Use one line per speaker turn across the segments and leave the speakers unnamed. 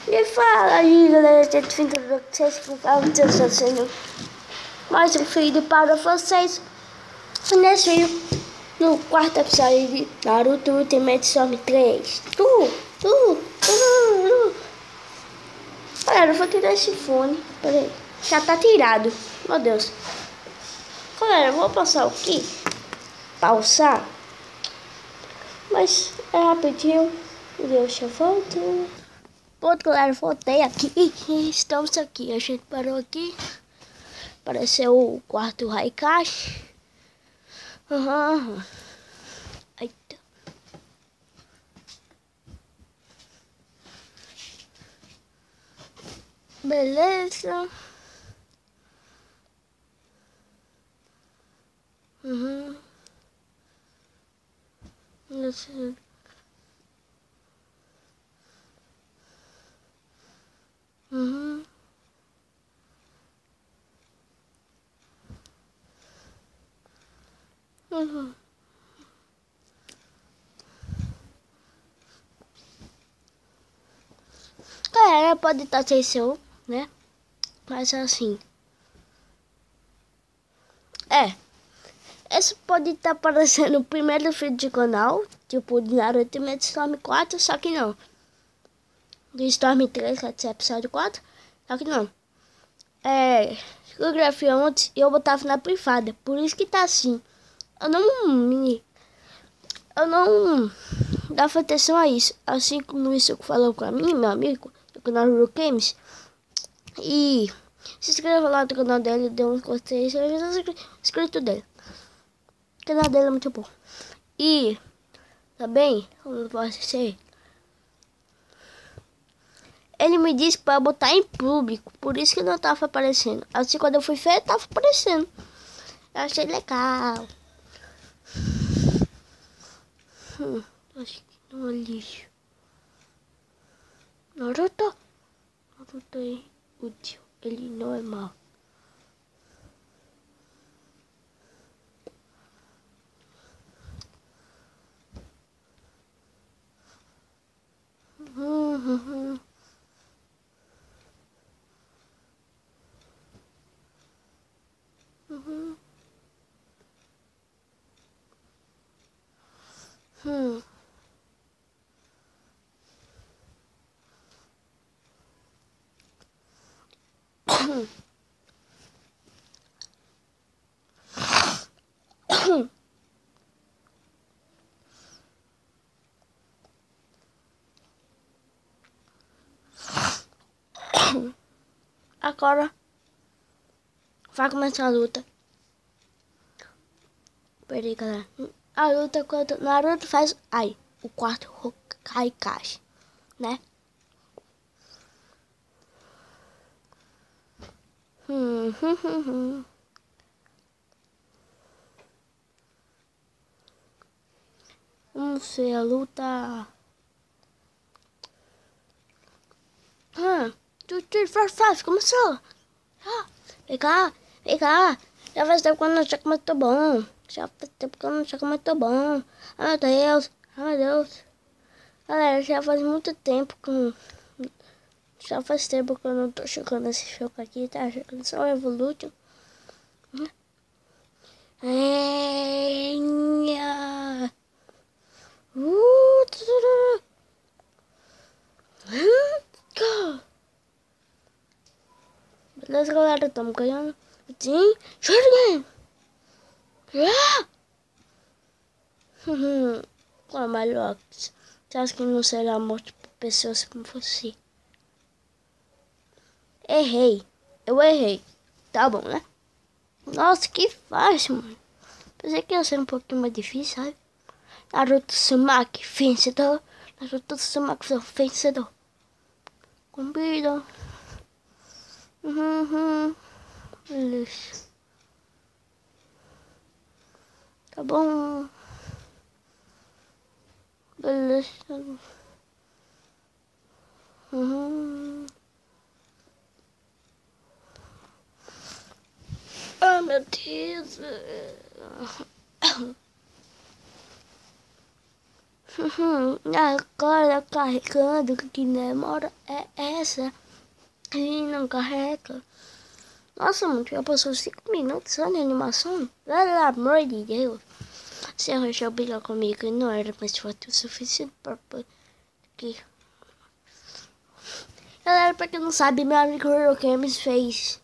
E fala aí, galera, gente, fim do vocês que está sendo mais um vídeo para vocês. Nesse vídeo, no quarto episódio de Naruto Ultimate Storm 3. Galera, eu vou tirar esse fone. Peraí, já tá tirado. Meu Deus. Galera, eu vou passar aqui. Pausar. Mas é rapidinho. Deus, eu volto. Pronto, galera, voltei aqui. Estamos aqui. A gente parou aqui. Apareceu o quarto Raikashi. Eita. Beleza. Beleza. Galera, pode estar sem seu, né? Mas assim. Esse pode estar aparecendo no primeiro vídeo do canal. Tipo, de Naruto Ultimate Storm 4, só que não. Do Storm 3, que é episódio 4, só que não. Se eu gravei antes, eu botava na privada. Por isso que tá assim. Eu não dava atenção a isso. Assim como isso falou com a mim, meu amigo, do canal Naruto Games. E se inscreva lá no canal dele, dê um gostei, seja inscrito dele. O canal dele é muito bom. E também, como posso ser, ele me disse para botar em público, por isso que não tava aparecendo. Assim, quando eu fui ver, tava aparecendo. Eu achei legal. Acho que não é lixo. Naruto é útil, ele não é mau. Agora vai começar a luta. Peraí, galera. A luta quando Naruto faz o quarto Raikashi, né? Vamos ver a luta. Faz, começou. Vem cá. Já faz tempo que eu não chego muito bom. Ai, meu Deus. Galera, já faz muito tempo que... Já faz tempo que eu não tô jogando esse jogo aqui, tá? Jogando só o Evolution. Beleza, galera, estamos ganhando. Sim, Shuriken! Qual melhor? Você acha que não será morto por pessoas como você? Eu errei. Tá bom, né? Nossa, que fácil, mano. Pensei que ia ser um pouquinho mais difícil, sabe? Naruto Uzumaki, vencedor. Naruto Uzumaki, vencedor. Combina. Beleza. Tá bom. Beleza. Ah, meu Deus. Agora carregando, que demora é essa. E não carrega. Nossa, mano, já passou 5 minutos só de animação? Pelo amor de Deus. Você arranjou brigar comigo e não era mais forte o suficiente para aqui. Galera, pra quem não sabe, meu amigo Hero Games fez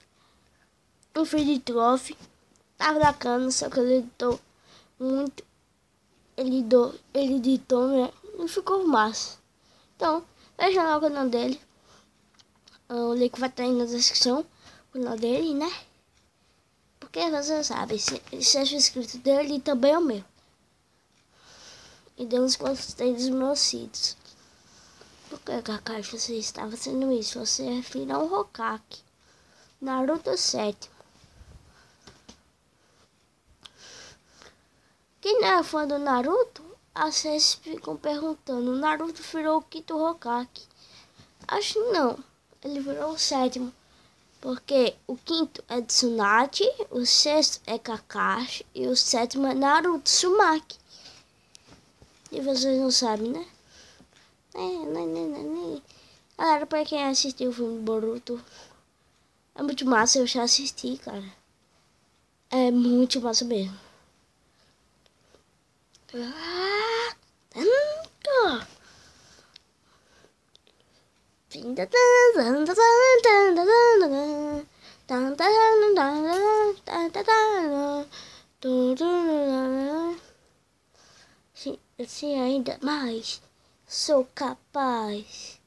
um free trophy. Tava bacana, só que ele editou muito. Ele editou, né? E ficou massa. Então, veja lá o canal dele. O link vai estar aí na descrição. O canal dele, né? Porque você sabe, seja inscrito dele e também é o meu. E dê uns gostei dos meus vídeos. Por que, Kakashi, você está fazendo isso? Você é filho um Hokage. Naruto 7. Quem não é fã do Naruto, vocês ficam perguntando. O Naruto virou o quinto Hokage. Acho que não. Ele virou o 7º. Porque o quinto é Tsunade, o 6º é Kakashi e o 7º é Naruto Uzumaki. E vocês não sabem, né? Galera, pra quem assistiu o filme Boruto, é muito massa, eu já assisti, cara. É muito massa mesmo. Se ainda mais sou capaz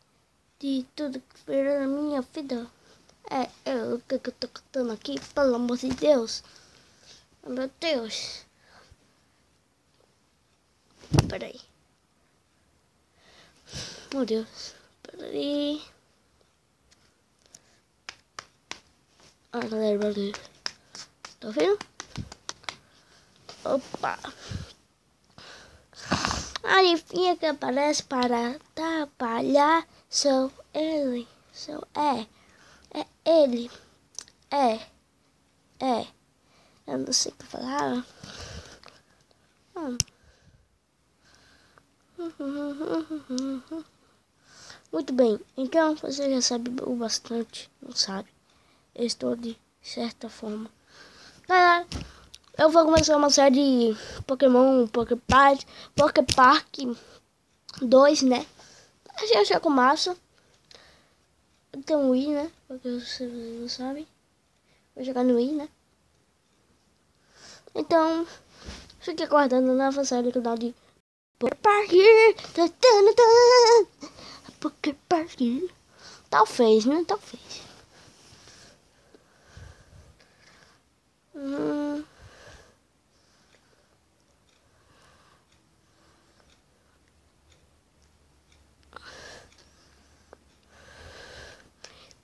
de tudo que for na minha vida. É o que eu tô cantando aqui, pelo amor de Deus. Oh, meu Deus. Peraí. Meu Deus. Peraí. Galera, valeu. Tá vendo? Opa. A rifinha que aparece para atrapalhar sou ele. É ele. Eu não sei o que falar. Muito bem, então você já sabe o bastante, não sabe? Eu estou de certa forma. Galera, eu vou começar uma série de Pokémon, Poképark 2, né? Achei a com massa. Tem um Wii, né? Porque vocês não sabem. Vou jogar no Wii, né? Então, fique aguardando a nova série do canal de Poképark. Poképark. Talvez, né? Talvez.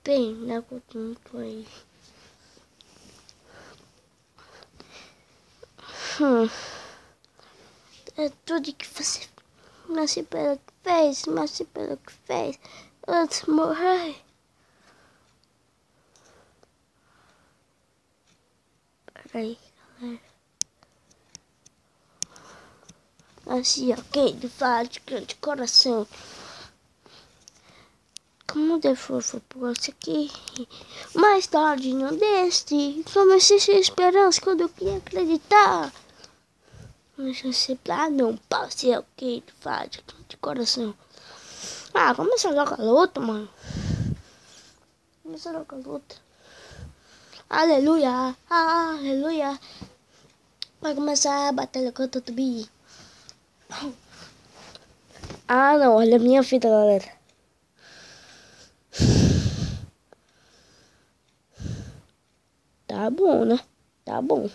Bem, na continua aí. É tudo que você nasce pelo que fez, antes de morrer. Peraí, galera. Nasci alguém de grande coração. Como depois foi por isso aqui. Mais tarde, não deste. Comecei sem esperança quando eu queria acreditar. Mas você não pode ser alguém de coração. Começa logo a luta, mano. Começa logo a luta. Aleluia, aleluia. Vai começar a batalha contra o Tubi. Não, olha a minha vida, galera. Tá bom, né? Tá bom.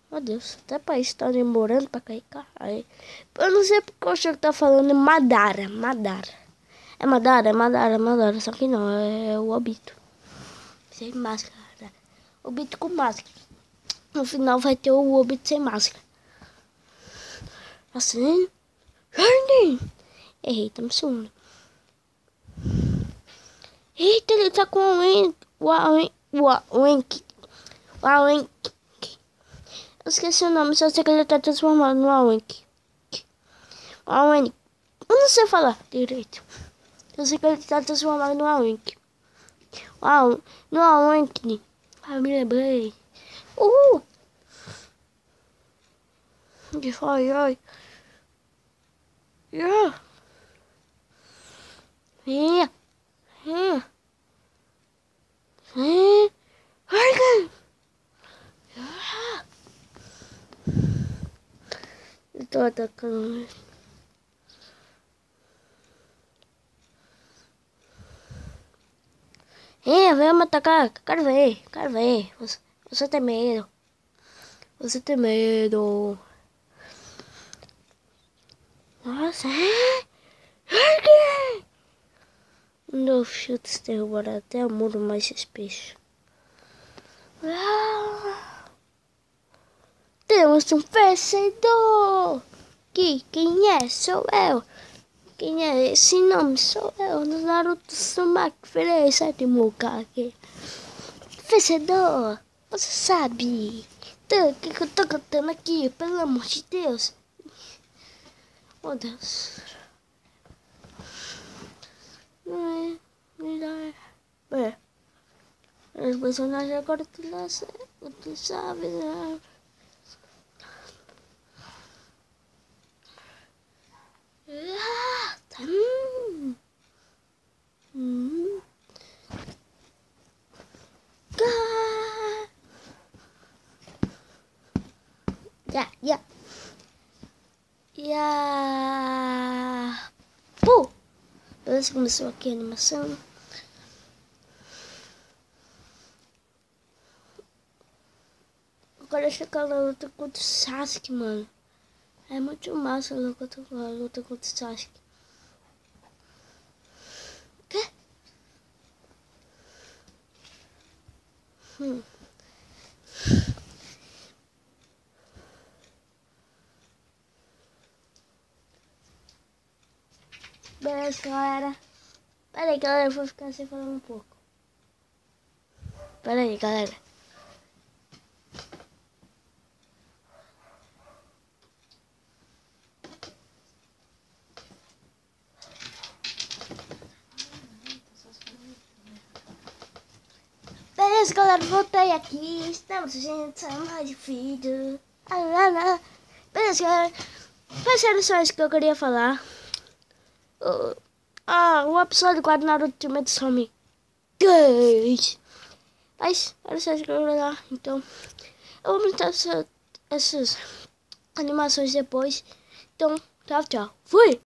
Meu Deus, até pra isso tá demorando pra carregar. Eu não sei porque eu acho que tá falando Madara. É Madara. Só que não, é o Obito. Sem máscara. Obito com máscara. No final vai ter o Obito sem máscara. Assim. Errei, tá me suando. Eita, ele tá com o Awen. Eu esqueci o nome, só sei que ele tá transformado no Awen. Awen. Eu não sei falar direito. Eu sei que ele tá transformado no Awen. No Awen. Ah, me lembrei. Ai, ai. Yeah. Yeah. Yeah. Yeah. Ai, eu tô atacando. Vem me atacar. Quero ver. Quero ver. Você tem medo. Você tem medo. Nossa. Meu chute derrubar até o muro mais espesso. Temos um vencedor. Quem é? Sou eu. Quem é esse nome? Sou eu. No Naruto Uzumaki. Virei 7º Hokage. Vencedor. Você sabe. O que eu tô cantando aqui? Pelo amor de Deus. Oh, Deus. Não é. Os personagens agora tu sabe, né? Pô! Beleza, começou aqui a animação. Agora chegar na luta contra o Sasuke, mano. É muito massa a luta contra o Sasuke. Quê? Beleza, galera. Pera aí, galera. Eu vou ficar assim falando um pouco. Pera aí, galera. Beleza, galera, voltei aqui. Estamos gente mais de vídeo. Beleza, galera. Mas era só isso que eu queria falar. O episódio 4 Naruto Ultimate Some 2. Mas era só isso que eu queria falar. Então, eu vou mostrar essas animações depois. Então, tchau, tchau. Fui!